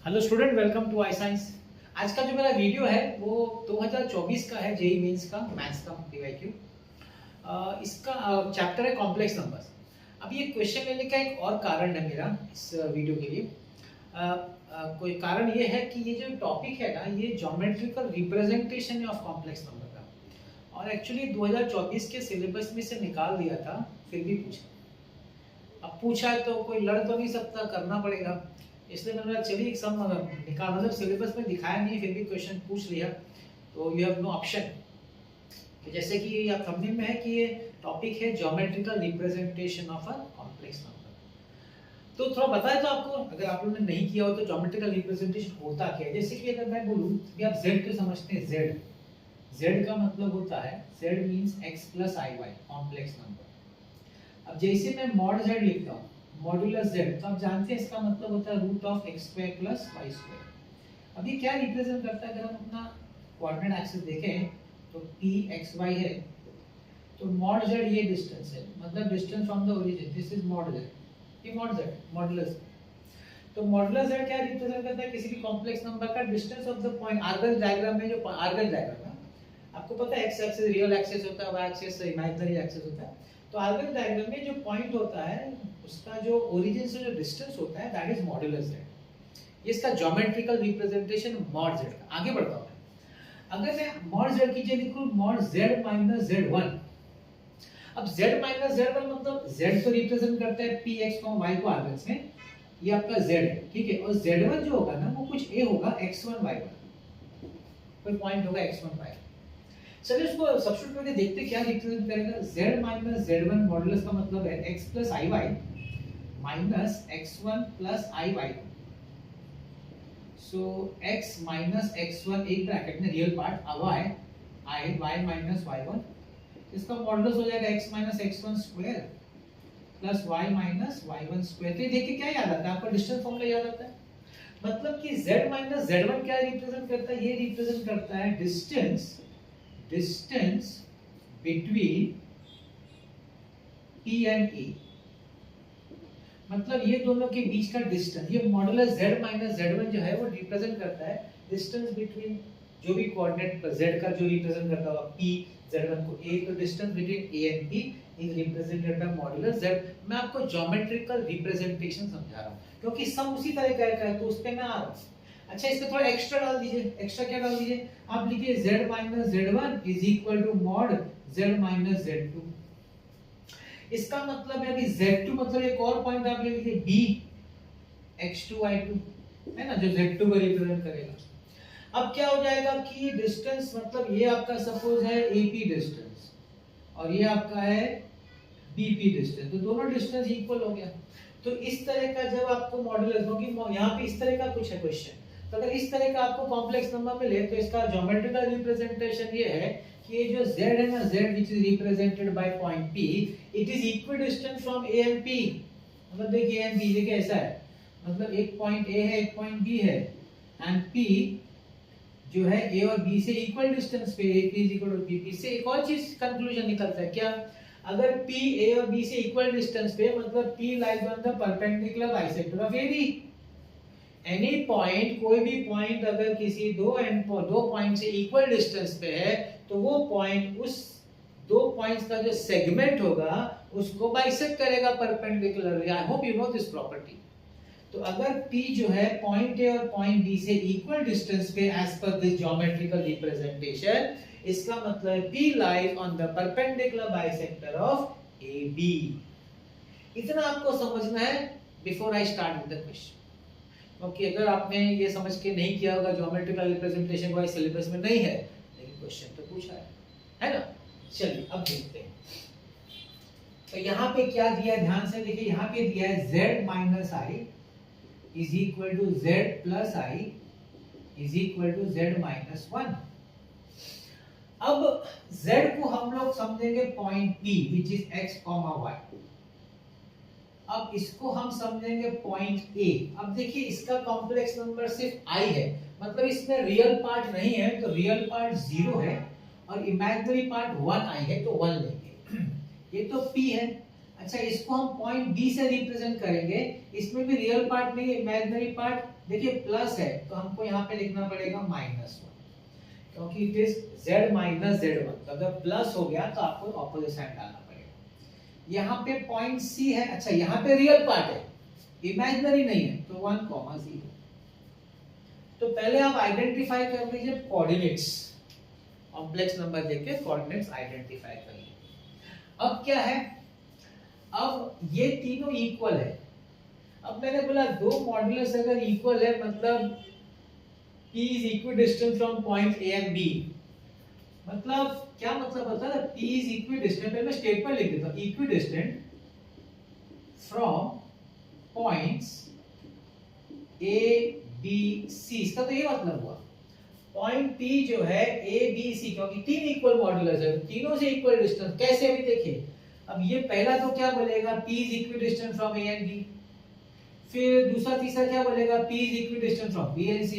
Hello student, welcome to I science. आज का जो मेरा वीडियो है वो 2024 का है, जेई मेंस का मैथ्स का डीवाईक्यू। इसका चैप्टर है कॉम्प्लेक्स नंबर्स। अब ये क्वेश्चन लेने का एक और कारण है मेरा इस वीडियो के लिए। कोई कारण ये है कि ये जो टॉपिक है ना, ये ज्योमेट्रिकल रिप्रेजेंटेशन है ऑफ कॉम्प्लेक्स नंबर का, और एक्चुअली 2024 के सिलेबस में से निकाल दिया था, फिर भी पूछा। अब पूछा है तो कोई लड़ तो नहीं सकता, करना पड़ेगा। इसलिए मैंने चलिए एक सम निकाल, मतलब सिलेबस में दिखाया नहीं, फिर भी क्वेश्चन पूछ लिया, तो यू हैव नो ऑप्शन। जैसे कि आप थंबनेल में है कि ये टॉपिक है geometrical representation of a complex number. तो थोड़ा बताया तो आपको, अगर आप लोगों ने नहीं किया हो तो ज्योमेट्रिकल रिप्रेजेंटेशन होता क्या है। जैसे कि अगर मैं बोलूं कि आप z तो समझते हैं, z का मतलब होता है, z means x + iy complex number. अब जैसे मैं मॉड z लिखता हूँ, मॉड्यूलस z, तो आप जानते हैं इसका मतलब होता है √(x² + y²). अब ये क्या रिप्रेजेंट करता है, अगर हम अपना कोऑर्डिनेट एक्सिस देखें तो p xy है, तो मॉड z ये डिस्टेंस है, मतलब distance from the origin, this is mod z, ये मॉड z मॉडुलस। तो मॉडुलस z क्या रिप्रेजेंट करता है, किसी भी कॉम्प्लेक्स नंबर का distance of the point. Argand diagram में, जो आर्गन डायग्राम है, आपको पता है x एक्सिस रियल एक्सिस होता है, y एक्सिस इमेजिनरी एक्सिस होता है। तो आर्गन डायग्राम में जो पॉइंट होता है, उसका जो ओरिजिन से जो डिस्टेंस होता है, दैट इज मॉडुलस z। ये इसका ज्योमेट्रिकल रिप्रेजेंटेशन मॉड z का। आगे बढ़ता हूं, अगर मैं मॉड z की जगह लिखूं मॉड z - z1। अब z - z1 मतलब z तो रिप्रेजेंट करता है px, y को आर्गन्स में, ये आपका z है, ठीक है। और z1 जो होगा ना, वो कुछ a होगा, x1 y1, कोई पॉइंट होगा x1 y1। चलिए उसको सब्स्टिट्यूट करके देखते क्या रिप्रेजेंट करेगा। z - z1 मॉडुलस का मतलब है x + iy minus x1 plus iy। so x minus x1 एक ब्रैकेट में real part, y minus y1, इसका मॉडुलस हो जाएगा x minus x1 square plus y minus y1 square. तो देखिए क्या याद आता है आपको, डिस्टेंस फॉर्मूला याद आता है। मतलब कि z minus z1 क्या रिप्रेजेंट करता है, ये रिप्रेजेंट करता है distance between p and a, मतलब ये दोनों के बीच का डिस्टेंस। ये मॉडुलस z - z1 जो है वो रिप्रेजेंट करता है डिस्टेंस बिटवीन जो भी कोऑर्डिनेट z का जो रिप्रेजेंट करता होगा p z1 को a, तो distance between a and p is represented by modulus z। मैं आपको ज्योमेट्रिकल रिप्रेजेंटेशन समझा रहा हूं, क्योंकि सम उसी तरह का है, तो उस पे मैं आ रहा हूं। अच्छा, इस पे थोड़ा एक्स्ट्रा डाल दीजिए। एक्स्ट्रा क्या डाल दीजिए, आप लिखिए z - z1 = mod z - z2। इसका मतलब है कि z2 मतलब एक और पॉइंट आप ले लीजिए b x2 y2, है ना, जो z2 को रिप्रेजेंट करेगा। अब क्या हो जाएगा कि डिस्टेंस, मतलब ये आपका सपोज है AP डिस्टेंस और ये आपका है BP डिस्टेंस, तो दोनों डिस्टेंस इक्वल हो गया। तो इस तरह का जब आपको मॉडुलस, क्योंकि यहाँ पे इस तरह का कुछ है क्वेश्चन, तो अगर इस तरह का आपको कॉम्प्लेक्स नंबर मिले तो इसका ज्योमेट्रिकल रिप्रेजेंटेशन ये है कि ये जो z है ना, z which is represented by point P, it is equidistant from A and P। मतलब देखिए A and B, देखिए ऐसा है, मतलब एक पॉइंट A है, एक पॉइंट B है, एंड P जो है A और B से इक्वल डिस्टेंस पे, AP = BP। से एक और चीज कंक्लूजन निकलता है क्या, अगर P A और B से इक्वल डिस्टेंस पे, मतलब P lies on the perpendicular bisector of AB। Any point, कोई भी पॉइंट अगर किसी दो पॉइंट से इक्वल डिस्टेंस पे है, तो वो पॉइंट उस दो पॉइंट्स का जो सेगमेंट होगा उसको बाइसेक्ट करेगा perpendicularly. I hope you know this property. तो अगर P जो है पॉइंट A और पॉइंट B से इक्वल डिस्टेंस पे as per this geometrical representation, इसका मतलब है P lies on the perpendicular bisector of AB। इतना आपको समझना है before I start with the question, क्योंकि अगर आपने ये समझ के नहीं किया होगा, ज्योमेट्रिकल रिप्रेजेंटेशन कोई सिलेबस में नहीं है, लेकिन क्वेश्चन तो पूछा है ना। चलिए अब देखते हैं। तो यहाँ पे क्या दिया है, ध्यान से देखिए, यहाँ पे दिया है z - i = z + i = z - 1। अब z को हम लोग समझेंगे point P which is x, y। अब इसको हम समझेंगे पॉइंट A। अब देखिए इसका कॉम्प्लेक्स नंबर सिर्फ i है, मतलब इसमें रियल पार्ट नहीं है, तो रियल पार्ट 0 है और इमेजिनरी पार्ट 1i है, तो 1 लेंगे। ये तो P है। अच्छा इसको हम पॉइंट बी से रिप्रेजेंट करेंगे, इसमें भी रियल पार्ट नहीं है, इमेजिनरी पार्ट। देखिए प्लस है तो हमको यहाँ पे लिखना पड़ेगा -1, क्योंकि it is z minus z1। तो अगर प्लस हो गया तो आपको ऑपोजिट साइड डालना पड़ेगा। यहाँ पे पॉइंट सी है, अच्छा यहाँ पे रियल पार्ट है, इमेजिनरी नहीं है, तो 1,0। तो पहले आप आइडेंटिफाई कर लीजिए कोऑर्डिनेट्स, कॉम्प्लेक्स नंबर देके कोऑर्डिनेट्स आइडेंटिफाई कर लीजिए। अब क्या है, अब ये तीनों इक्वल है। अब मैंने बोला दो मॉड्यूलस अगर इक्वल है मतलब P is equidistant from point A and B। मतलब क्या मतलब होता है, P is equidistant, पहले मैं स्टेटमेंट लिख देता हूं, equidistant from points A B C। इसका तो ये मतलब हुआ पॉइंट P जो है A B C, क्योंकि तीन इक्वल मॉड्यूलस है, तीनों से इक्वल डिस्टेंस। कैसे भी देखिए, अब ये पहला तो क्या बोलेगा, P is equidistant from A and B। फिर दूसरा तीसरा क्या बोलेगा, P is equidistant from B and C।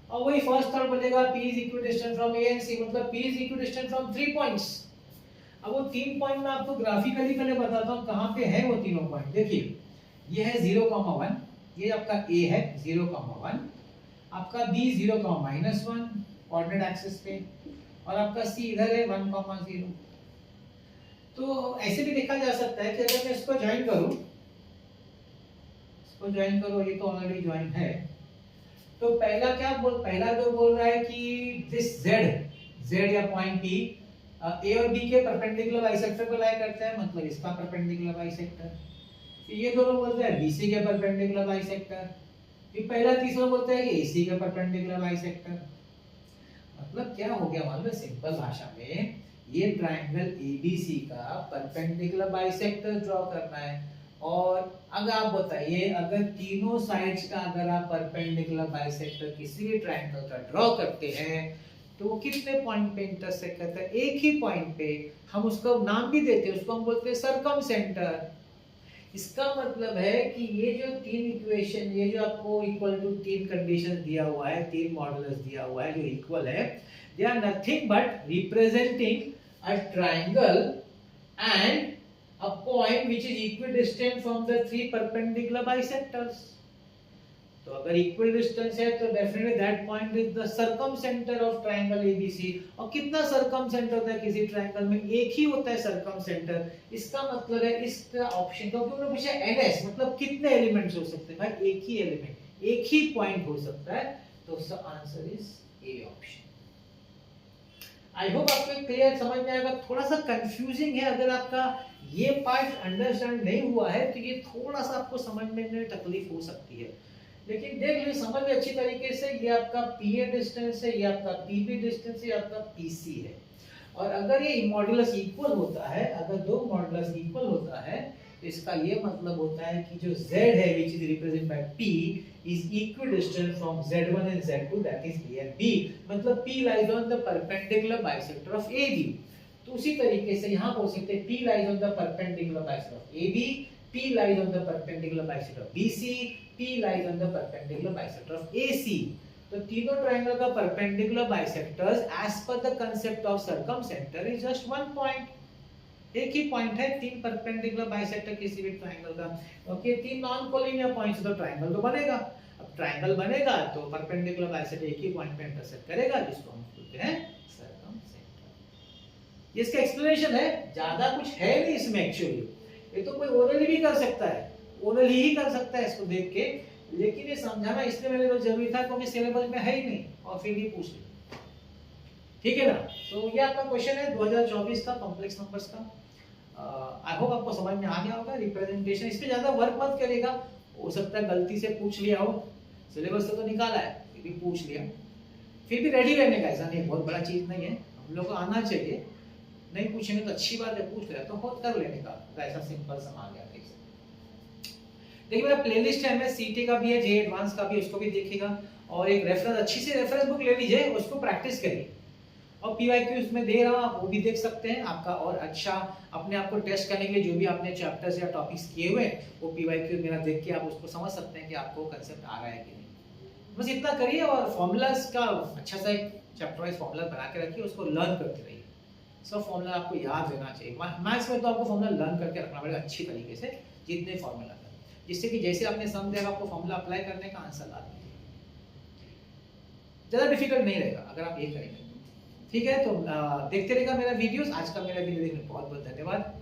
और वही फर्स्ट थर्ड बोलेगा P is equidistant from A and C, मतलब P is equidistant from 3 points। अब वो 3 पॉइंट मैं आपको ग्राफिकली पहले बताता हूँ कहाँ पे है वो तीनों पॉइंट। देखिए ये है 0,1, ये आपका A है 0,1, आपका B 0,-1 कोऑर्डिनेट एक्सिस पे, और आपका C इधर है 1,0। तो ऐसे भी देखा जा सकता है कि अगर मैं इसको ज्वाइन करूं, इसको ज्वाइन करो, ये तो ऑलरेडी ज्वाइन है, तो पहला जो बोल रहा है कि दिस z या पॉइंट P A और B के परपेंडिकुलर बाइसेक्टर को लाई करता है, मतलब इसका परपेंडिकुलर बाइसेक्टर। फिर ये दोनों बोलते हैं BC के परपेंडिकुलर बाइसेक्टर। फिर पहला तीसरा बोलता है कि AC के परपेंडिकुलर बाइसेक्टर। मतलब क्या हो गया मालूम है, सिंपल भाषा में ये ट्रायंगल ABC का परपेंडिकुलर बाइसेक्टर ड्रॉ करना है। और अगर आप बताइए, अगर तीनों साइड्स का अगर आप परपेंडिकुलर बाइसेक्टर किसी भी ट्रायंगल का ड्रॉ करते हैं तो वो कितने पॉइंट पे इंटरसेक्ट करता है, एक ही पॉइंट पे। हम उसका नाम भी देते हैं, उसको हम बोलते हैं सर्कमसेंटर। इसका मतलब है कि ये जो तीन इक्वेशन, ये जो आपको इक्वल टू तीन कंडीशन दिया हुआ है, तीन मॉडुलस दिया हुआ है जो इक्वल है, they are nothing but representing a triangle and a point which is equidistant from the three perpendicular bisectors। तो अगर equidistant है तो definitely that point is the circumcenter of triangle ABC। और कितना circumcenter होता है किसी triangle में, एक ही होता है circumcenter। इसका मतलब है इसका ऑप्शन, क्योंकि उन्होंने पूछा NS मतलब कितने एलिमेंट्स हो सकते हैं, भाई एक ही एलिमेंट, एक ही पॉइंट हो सकता है, तो उसका answer is A option. I hope आपको क्लियर समझ में आएगा। थोड़ा सा कंफ्यूजिंग है, अगर आपका ये पार्ट अंडरस्टैंड नहीं हुआ है तो ये थोड़ा सा आपको समझने में तकलीफ हो सकती है, लेकिन देख लीजिए समझ में अच्छी तरीके से। ये आपका PA डिस्टेंस है, ये आपका PB डिस्टेंस है, ये आपका PC है। और अगर ये मॉडुलस इक्वल होता है, अगर दो मॉडुलस इक्वल होता है तो इसका ये मतलब होता है कि जो Z है which is represented by P is equidistant from Z1 and Z2, that is A and B। मतलब P lies on the perpendicular bisector of AB। तो उसी तरीके से यहाँ बोल सकते हैं P lies on the perpendicular bisector of AB, P lies on the perpendicular bisector of BC, P lies on the perpendicular bisector of AC। तो तीनों ट्रायंगल का perpendicular bisectors as per the concept of circumcenter is just one point। एक ही point है, तीन perpendicular bisector किसी भी triangle का। Okay, तीन नॉन कोलिनियर पॉइंट्स, तो ट्रायंगल तो बनेगा। अब ट्रायंगल बनेगा तो परपेंडिकुलर बाइसेक्टर एक ही पॉइंट पे इंटरसेक्ट करेगा, जिसको हम बोलते हैं सर्कमसेंटर। ये इसका एक्सप्लेनेशन है, ज्यादा कुछ है नहीं इसमें एक्चुअली। ये तो कोई ओरली भी कर सकता है, ओरली ही कर सकता है इसको देख के, लेकिन ये समझाना इसलिए मेरे को जरूरी था क्योंकि सिलेबस में है ही नहीं, और फिर भी पूछ लिया। ठीक है ना। तो ये आपका क्वेश्चन है 2024 का कॉम्प्लेक्स नंबर्स का। आई होप आपको समझ में आ गया होगा। रिप्रेजेंटेशन इस पे ज्यादा वर्क मत करिएगा, हो सकता है गलती से पूछ लिया हो, सिलेबस तो निकाला है फिर भी पूछ लिया, फिर भी रेडी रहने का, ऐसा नहीं बहुत बड़ा चीज नहीं है, हम लोग को आना चाहिए। नहीं पूछेंगे तो अच्छी बात है, पूछ लिया तो खुद कर लेने का, ऐसा सिंपल सा आ गया। देखिए मेरा प्लेलिस्ट है, मैं सीटी का भी है, जे एडवांस का भी, उसको भी देखिएगा, और एक रेफरेंस, अच्छी से रेफरेंस बुक ले लीजिए, उसको प्रैक्टिस करिए। और पीवाईक्यूज में दे रहा हूं, आप वो भी देख सकते हैं, आपका और अच्छा अपने आप को टेस्ट करने के लिए जो भी आपने चैप्टर्स या टॉपिक्स किए हुए हैं वो पीवाईक्यू मेरा देख के आप उसको समझ सकते हैं कि आपको कांसेप्ट आ रहा है कि नहीं। बस इतना करिए, और फॉर्मूलाज का अच्छा सा एक चैप्टर वाइज फॉर्मूला बना के रखिए, उसको लर्न करते रहिए। इसका फॉर्मूला आपको याद रहना चाहिए। मैथ्स में तो आपको फॉर्मूला लर्न करके रखना पड़ेगा अच्छी तरीके से, जितने फॉर्मूला है, जिससे कि जैसे आपने सम देगा आपको फॉर्मूला अप्लाई करने का आंसर ला देंगे। ज़्यादा डिफिकल्ट नहीं रहेगा अगर आप ये करेंगे। ठीक है, तो देखते रहेगा मेरा वीडियोस। आज का मेरा वीडियो देखने बहुत बहुत धन्यवाद।